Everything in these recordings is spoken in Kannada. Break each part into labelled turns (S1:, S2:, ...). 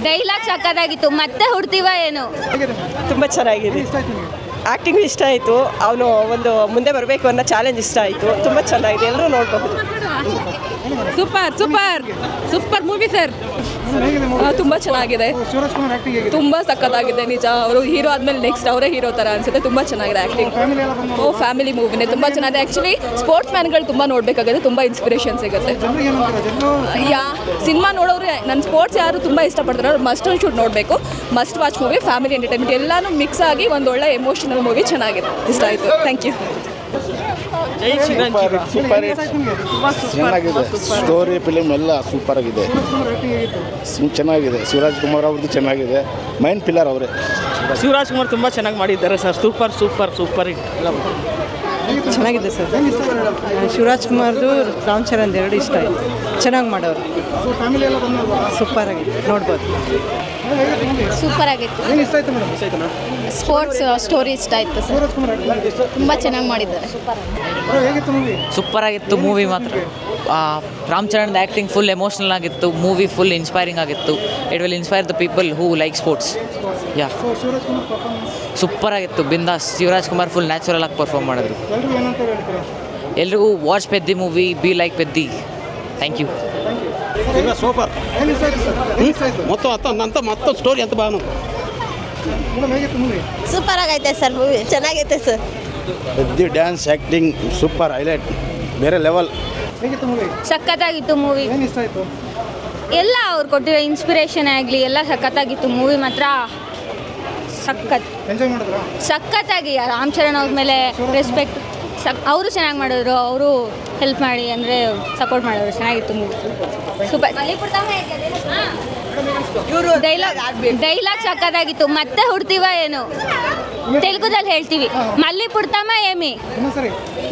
S1: ಡೈಲಾಗ್ ಸಕ್ಕತ್ತಾಗಿತ್ತು. ಮತ್ತೆ ಹುಡ್ತೀವ ಏನು
S2: ತುಂಬ ಚೆನ್ನಾಗಿದೆ. ಆ್ಯಕ್ಟಿಂಗ್ ಇಷ್ಟ ಆಯಿತು. ಅವನು ಒಂದು ಮುಂದೆ ಬರಬೇಕು ಅನ್ನೋ ಚಾಲೆಂಜ್ ಇಷ್ಟ ಆಯಿತು. ತುಂಬ ಚೆನ್ನಾಗಿದೆ, ಎಲ್ಲರೂ ನೋಡಬಹುದು.
S3: Super super super movie sir. ತುಂಬ ಚೆನ್ನಾಗಿದೆ, ತುಂಬ ಸಕ್ಕತ್ತಾಗಿದೆ ನಿಜ. ಅವರು ಹೀರೋ ಆದಮೇಲೆ ನೆಕ್ಸ್ಟ್ ಅವರೇ ಹೀರೋ ಥರ ಅನಿಸುತ್ತೆ. ತುಂಬ ಚೆನ್ನಾಗಿದೆ ಆ್ಯಕ್ಟಿಂಗ್. ಫ್ಯಾಮಿಲಿ ಮೂವಿನೇ ತುಂಬ ಚೆನ್ನಾಗಿದೆ. ಆ್ಯಕ್ಚುಲಿ ಸ್ಪೋರ್ಟ್ಸ್ ಮ್ಯಾನ್ಗಳು ತುಂಬ ನೋಡಬೇಕಾಗುತ್ತೆ, ತುಂಬ ಇನ್ಸ್ಪಿರೇಷನ್ ಸಿಗುತ್ತೆ. ಸಿನಿಮಾ ನೋಡೋರು ನನ್ನ ಸ್ಪೋರ್ಟ್ಸ್ ಯಾರು ತುಂಬ ಇಷ್ಟಪಡ್ತಾರೆ ಅವ್ರು ಮಸ್ಟ್ ಶೂಟ್ ನೋಡಬೇಕು. Must watch movie, family entertainment ಎಲ್ಲನೂ ಮಿಕ್ಸ್ ಆಗಿ ಒಂದು ಒಳ್ಳೆ ಎಮೋಷನಲ್ ಮೂವಿ. ಚೆನ್ನಾಗಿದೆ, ಇಷ್ಟ ಆಯಿತು. Thank you.
S4: ಸೂಪರ್ ಚೆನ್ನಾಗಿದೆ. ಸ್ಟೋರಿ ಫಿಲಿಮ್ ಎಲ್ಲ ಸೂಪರ್ ಆಗಿದೆ, ಚೆನ್ನಾಗಿದೆ. ಶಿವರಾಜ್ ಕುಮಾರ್ ಅವ್ರದ್ದು ಚೆನ್ನಾಗಿದೆ, ಮೈನ್ ಪಿಲ್ಲರ್ ಅವರೇ.
S5: ಶಿವರಾಜ್ ಕುಮಾರ್ ತುಂಬ ಚೆನ್ನಾಗಿ ಮಾಡಿದ್ದಾರೆ ಸರ್. ಸೂಪರ್ ಸೂಪರ್ ಸೂಪರ್
S2: ಚೆನ್ನಾಗಿದೆ ಸರ್. ಶಿವರಾಜ್ ಕುಮಾರ್ದು ರಾಮ್ ಚರಣ್ ಎರಡು ಇಷ್ಟ ಆಯಿತು. ಚೆನ್ನಾಗಿ ಮಾಡೋರು, ಸೂಪರ್ ಆಗಿದೆ, ನೋಡ್ಬೋದು.
S1: ಸೂಪರ್ ಆಗಿತ್ತು. ಸ್ಪೋರ್ಟ್ಸ್ ಸ್ಟೋರಿ ಇಷ್ಟ ಆಯ್ತು ಸರ್. ತುಂಬ ಚೆನ್ನಾಗಿ ಮಾಡಿದ್ದಾರೆ.
S6: ಸೂಪರ್ ಆಗಿತ್ತು ಮೂವಿ ಮಾತ್ರ. Ram Charan acting full emotional ಆಗಿತ್ತು. ಮೂವಿ ಫುಲ್ ಇನ್ಸ್ಪೈರಿಂಗ್ ಆಗಿತ್ತು. It will inspire the people who like sports. Yeah super ಆಗಿತ್ತು. ಬಿಂದಾಸ್. ಶಿವರಾಜ್ ಕುಮಾರ್ ಫುಲ್ ನ್ಯಾಚುರಲ್ ಆಗಿ ಪರ್ಫಾರ್ಮ್ ಮಾಡಿದ್ರು. ಎಲ್ರಿಗೂ watch Peddi movie, be like Peddi. Thank you.
S5: Super ಮೊತ್ತ ಸ್ಟೋರಿ ಅಂತ ಬಾನು
S2: ಸೂಪರ್ ಆಗೈತೆ ಸರ್ ಮೂವಿ, ಚೆನ್ನಾಗೈತೆ sir.
S4: Peddi dance acting super highlight, ಬೇರೆ ಲೆವೆಲ್.
S1: ಸಖತ್ತಾಗಿತ್ತು ಮೂವಿ. ಎಲ್ಲ ಅವ್ರು ಕೊಟ್ಟಿರೋ ಇನ್ಸ್ಪಿರೇಷನ್ ಆಗಲಿ ಎಲ್ಲ ಸಖತ್ತಾಗಿತ್ತು. ಮೂವಿ ಮಾತ್ರ ಸಖತ್ತಾಗಿ ರಾಮ್ ಚರಣ್ ಅವ್ರ ಮೇಲೆ ರೆಸ್ಪೆಕ್ಟ್. ಅವರು ಚೆನ್ನಾಗಿ ಮಾಡಿದ್ರು. ಅವರು ಹೆಲ್ಪ್ ಮಾಡಿ ಅಂದರೆ ಸಪೋರ್ಟ್ ಮಾಡಿದ್ರು. ಚೆನ್ನಾಗಿತ್ತು ಮೂವಿ. ಸೂಪರ್. ಡೈಲಾಗ್ ಸಖತ್ತಾಗಿತ್ತು. ಮತ್ತೆ ಹುಡ್ತೀವ ಏನು ತೆಲುಗುದಲ್ಲಿ ಹೇಳ್ತೀವಿ, ಮಲ್ಲಿ ಪುಡ್ತಮ್ಮ ಏಮಿ,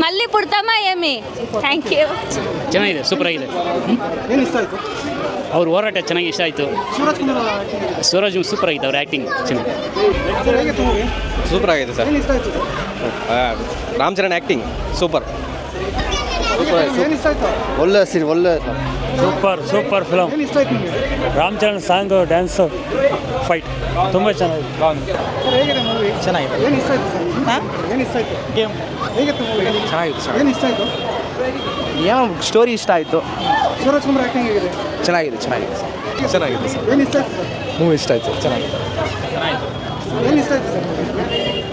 S1: ಮಲ್ಲಿ ಪುಡ್ತಮ್ಮ ಏಮಿ. Thank you.
S5: ಚೆನ್ನಾಗಿದೆ, ಸೂಪರ್ ಆಗಿದೆ. ಅವ್ರ ಹೋರಾಟ ಚೆನ್ನಾಗಿ ಇಷ್ಟ ಆಯಿತು. ಶಿವರಾಜ್ ಸೂಪರ್ ಆಗಿತ್ತು, ಅವ್ರ ಆ್ಯಕ್ಟಿಂಗ್ ಚೆನ್ನಾಗಿ
S7: ಸೂಪರ್ ಆಗಿದೆ sir. Ram Charan acting super.
S4: ಒಳ್ಳೆ ಸೀನ್, ಒಳ್ಳೆ
S8: super super film. Ram Charan song, dance, fight ತುಂಬ ಚೆನ್ನಾಗಿದೆ.
S5: ಚೆನ್ನಾಗಿದೆ. ಗೇಮ್
S7: ಚೆನ್ನಾಗಿತ್ತು.
S5: ಏನೋ ಸ್ಟೋರಿ ಇಷ್ಟ ಆಯಿತು.
S7: ಚೆನ್ನಾಗಿದೆ ಚೆನ್ನಾಗಿದೆ ಸರ್. ಮೂವಿ ಇಷ್ಟ ಆಯಿತು.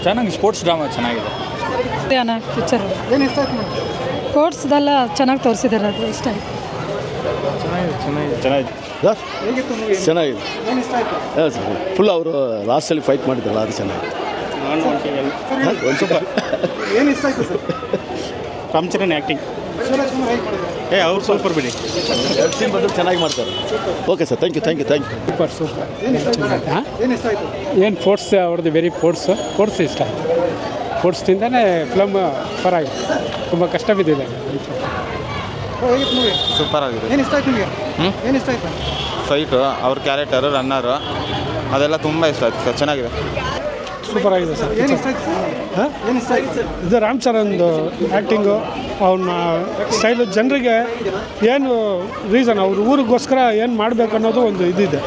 S8: ಚೆನ್ನಾಗಿ ಸ್ಪೋರ್ಟ್ಸ್ ಡ್ರಾಮಾ ಚೆನ್ನಾಗಿದೆ.
S3: ಪಿಕ್ಚರ್ ಸ್ಪೋರ್ಟ್ಸ್ದೆಲ್ಲ ಚೆನ್ನಾಗಿ ತೋರಿಸಿದ್ದಾರೆ, ಅದು ಇಷ್ಟ ಆಯಿತು.
S4: ಚೆನ್ನಾಗಿದೆ. ಫುಲ್ ಅವರು ಲಾಸ್ಟಲ್ಲಿ ಫೈಟ್ ಮಾಡಿದ್ರಲ್ಲ, ಅದು ಚೆನ್ನಾಗಿದೆ. ಒಂದು ಸೂಪರ್.
S5: ರಾಮ್ ಚರಣ್ ಆ್ಯಕ್ಟಿಂಗ್ ಅವ್ರು ಸೂಪರ್ ಬಿಡಿ.
S4: ಸೀನ್ ಬಂದು ಚೆನ್ನಾಗಿ ಮಾಡ್ತಾರೆ. Okay sir, thank you.
S8: Super. ಏನು ಫೋರ್ಟ್ಸ್ ಅವ್ರದ್ದು ವೆರಿ ಫೋರ್ಟ್ಸ್ ಇಷ್ಟ ಆಯಿತು. ಫೋರ್ಟ್ಸ್ದಿಂದನೇ ಫಿಲಮ್ ಪರಾಗಿ ತುಂಬ ಕಷ್ಟ ಬಿದ್ದಿದೆ.
S7: ಸೂಪರ್ ಆಗಿದೆ. ಫೈಟು, ಅವ್ರ ಕ್ಯಾರೆಕ್ಟರು, ರನ್ನರು ಅದೆಲ್ಲ ತುಂಬ ಇಷ್ಟ ಆಯ್ತು ಸರ್. ಚೆನ್ನಾಗಿದೆ,
S8: ಸೂಪರ್ ಆಗಿದೆ ಸರ್. ಇದು ರಾಮ್ ಚರಣ್ದು ಆ್ಯಕ್ಟಿಂಗು, ಅವನ ಸ್ಟೈಲು, ಜನರಿಗೆ ಏನು ರೀಸನ್ ಅವ್ರ ಊರಿಗೋಸ್ಕರ ಏನು ಮಾಡಬೇಕು ಅನ್ನೋದು ಒಂದು ಇದಿದೆ.